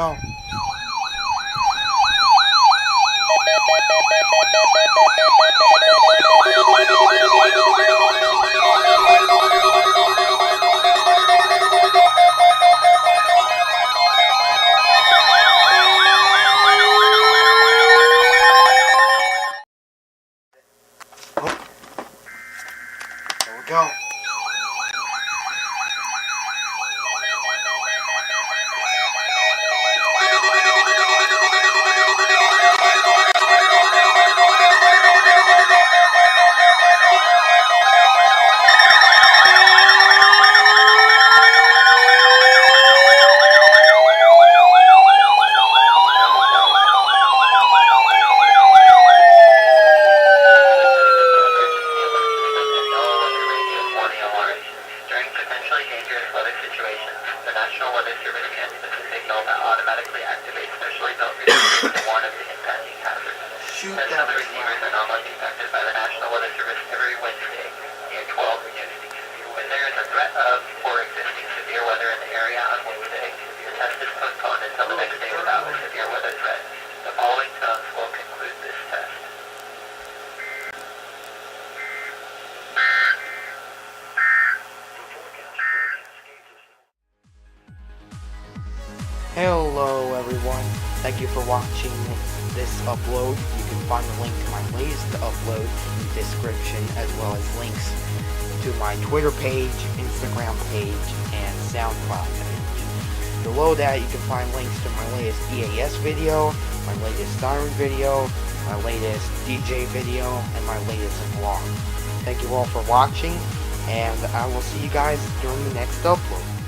go. There we go. The National Weather Service transmits a signal that automatically activates specially built receivers to warn of the impending hazard. Most of the receivers are normally detected by the National Weather Service every Wednesday near 12 USD. When there is a threat of or existing severe weather in the area on Wednesday, the test is postponed until the next day without a severe weather threat. The following tones will conclude this test. Hello everyone, thank you for watching this upload. You can find the link to my latest upload in the description, as well as links to my Twitter page, Instagram page, and SoundCloud page. Below that you can find links to my latest EAS video, my latest siren video, my latest DJ video, and my latest vlog. Thank you all for watching, and I will see you guys during the next upload.